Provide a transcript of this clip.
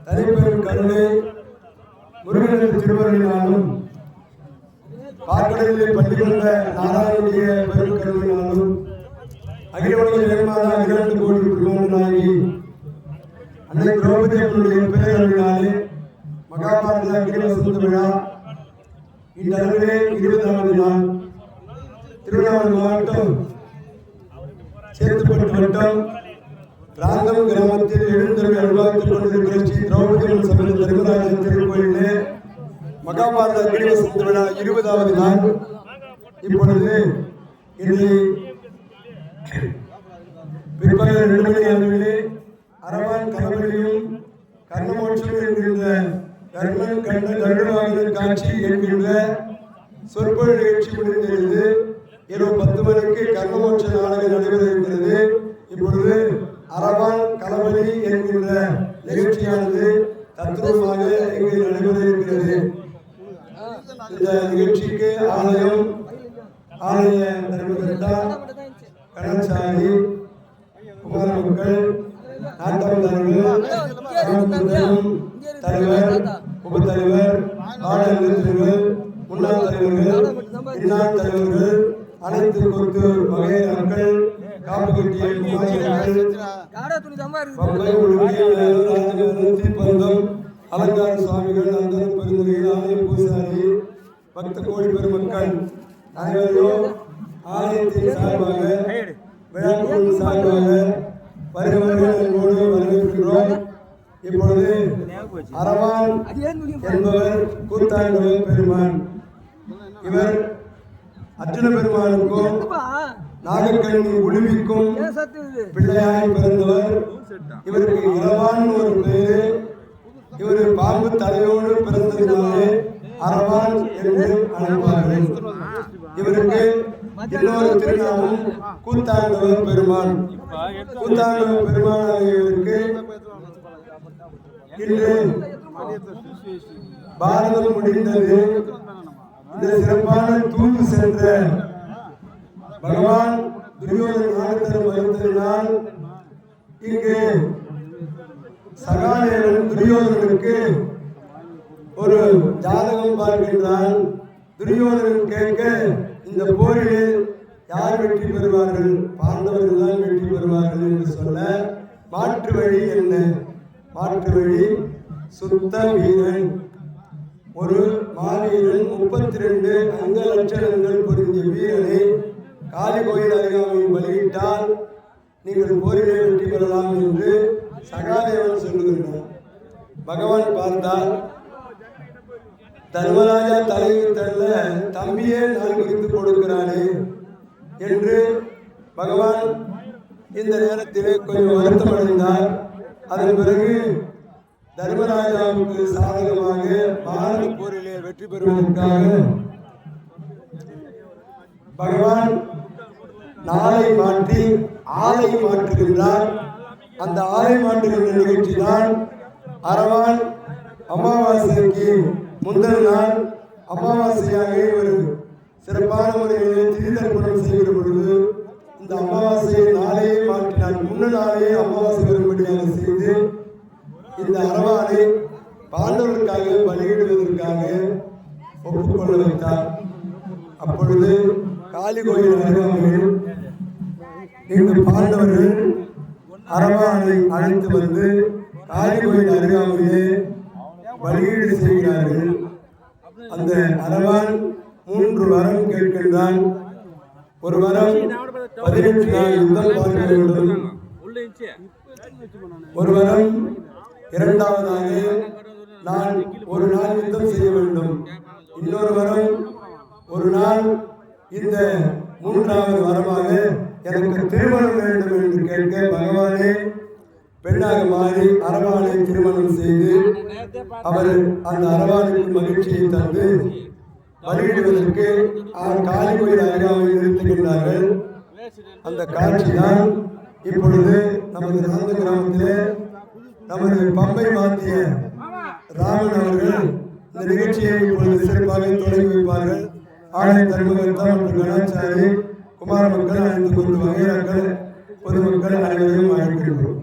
தனிப்பெரும் கருணை முருகனின் திருவருளினாலும் பார்க்கடலில் பள்ளிகொண்ட நாராயணுடைய பெரும் கருணையினாலும் அகில உலக ஜெகன்மாதா 2 கோடி குருவனாகி அன்னை திரௌபதி அம்மனுடைய பேரருளினாலே மகாபாரத அகில வசந்த விழா இந்த அளவிலே 20ஆவது நாள் திருவண்ணாமலை மாவட்டம் சேத்துப்பட்டு வட்டம் ராங்கம் கிராமத்தில் எழுந்தருளி அனுபவித்துக் கொண்டிருக்கிற ஸ்ரீ திரௌபதி அம்மன் சமேத தர்மராஜன் திருக்கோயிலே மகாபாரத அகில வசந்த விழா 20ஆவது நாள். இப்பொழுது இன்று பிற்பகல் 2 மணி அளவிலே அரவான் கலவரையும் கர்ணமோட்சம் என்கின்ற கர்ணன் கண்ட கருணவாகன காட்சி என்கின்ற சொற்பொழி நிகழ்ச்சி முடிந்திருந்தது. இரவு 10 மணிக்கு கர்ணமோட்ச நாடகம் நடைபெறுகிறது. இப்பொழுது அரவான் கலவரி என்கின்ற நிகழ்ச்சியானது தத்துவமாக இங்கு நடைபெறுகிறது. இந்த நிகழ்ச்சிக்கு ஆலய தர்மகர்த்தா கணசாரி குமார மக்கள் நாட்டவர்கள் தலைவர் உபத்தலைவர் ஆடல் முன்னாள் தலைவர்கள் இன்னாள் தலைவர்கள் அனைத்து கொத்து வகை மக்கள் காப்பு கட்டிய தீப்பந்தம் அலங்கார சுவாமிகள் அந்தரம் பெருந்தகையில் ஆலய பூசாரி பக்த கோடி பெருமக்கள் அனைவரும் ஆலயத்தின் சார்பாக விழாக்குழு சார்பாக வருகிறவர்களோடு வரவேற்கிறோம். இப்பொழுது அரவான் என்பவர் கூத்தாண்டவர் பெருமான். இவர் அர்ஜுன பெருமானுக்கும் நாகக்கண்ணி உழுவிக்கும் பிள்ளையாய் பிறந்தவர். இவருக்கு இரவான் ஒரு பெயரு. இவர் பாம்பு தலையோடு பிறந்ததினாலே அரவான் என்று அழைப்பார்கள். இவருக்கு இன்னொரு திருநாமம் கூத்தாண்டவர் பெருமான். கூத்தாண்டவர் பெருமான் ஆகியவருக்கு இன்று பாரதம் முடிந்தது. இந்த சிறப்பான தூது சென்ற பகவான் துரியோதன நாடகம் வைத்ததினால் இங்கு சகாதேவன் துரியோதனனுக்கு ஒரு ஜாதகம் பார்க்கின்றான். துரியோதனன் கேட்க, இந்த போரில் யார் வெற்றி பெறுவார்கள்? பாண்டவர்கள் தான் வெற்றி பெறுவார்கள் என்று சொல்ல, மாற்று வழி என்ன? மாற்று வழி சுத்த வீரன், ஒரு மாவீரன், 32 அங்க லட்சணங்கள் பொருந்திய வீரனை காளி கோயில் அருகாமையில் பலியிட்டால் நீங்கள் போரிலே வெற்றி பெறலாம் என்று சகாதேவன் சொல்லுகின்றார். பகவான் பார்த்தால் தர்மராஜா தலையில் தள்ள தம்பியே நான் குறித்து கொடுக்கிறானே என்று பகவான் இந்த நேரத்திலே கொஞ்சம் வருத்தம் அடைந்தார். அதன் பிறகு தர்மராஜாவுக்கு சாதகமாக பாரத போரிலே வெற்றி பெறுவதற்காக பகவான் நாளை மாற்றி ஆலை மாற்றுகின்றார். அந்த ஆலை மாற்றுகின்ற நிகழ்ச்சி தான் அரவான் அமாவாசைக்கு முந்தின நாள் அமாவாசையாக ஒரு சிறப்பான முறையில் திரிதர்ப்பணம் செய்கிற பொழுது இந்த அமாவாசையை நாளையே மாற்றினார். முன்ன நாளையே அமாவாசை வரும்படியாக செய்து இந்த அரவானை பாண்டவர்களுக்காக பலியிடுவதற்காக ஒப்புக்கொள்ள வைத்தார். அப்பொழுது காளி கோயில் அருகாமையில் இந்த பாண்டவர்கள் அரவானை அழைத்து வந்து காளி கோயில் அருகாமையிலே பலியீடு செய்கிறார்கள். அந்த அரவான் 3 வரம் கேட்கின்றான். ஒரு வரம் 18 நாள் யுத்தம் பார்க்க வேண்டும். ஒரு வரம் இரண்டாவதாக நான் ஒரு நாள் யுத்தம் செய்ய வேண்டும். இன்னொரு வரம் ஒரு நாள். இந்த 3வது வரமாக எனக்கு திருமணம் வேண்டும் என்று கேட்க பகவானே பெண்ணாக மாறி அரவானை திருமணம் செய்து அவர் அந்த அரவானுக்கு மகிழ்ச்சியை தந்து பலியிடுவதற்கு காளி கோயில் அருகாமையில் நிறுத்துகின்றார்கள். அந்த காட்சி தான் இப்பொழுது நமது ராந்த கிராமத்திலே நமது பம்பை மாத்திய ராமன் அவர்கள் இந்த நிகழ்ச்சியை இப்பொழுது சிறப்பாக தொடங்கி வைப்பார்கள். ஆலய தர்மகர்த்தா மற்றும் கலாச்சாரி குமார மக்கள் அனைத்து கொண்டு வகையாக்கள் பொதுமக்கள் அனைவரையும் அழைக்கின்றோம்.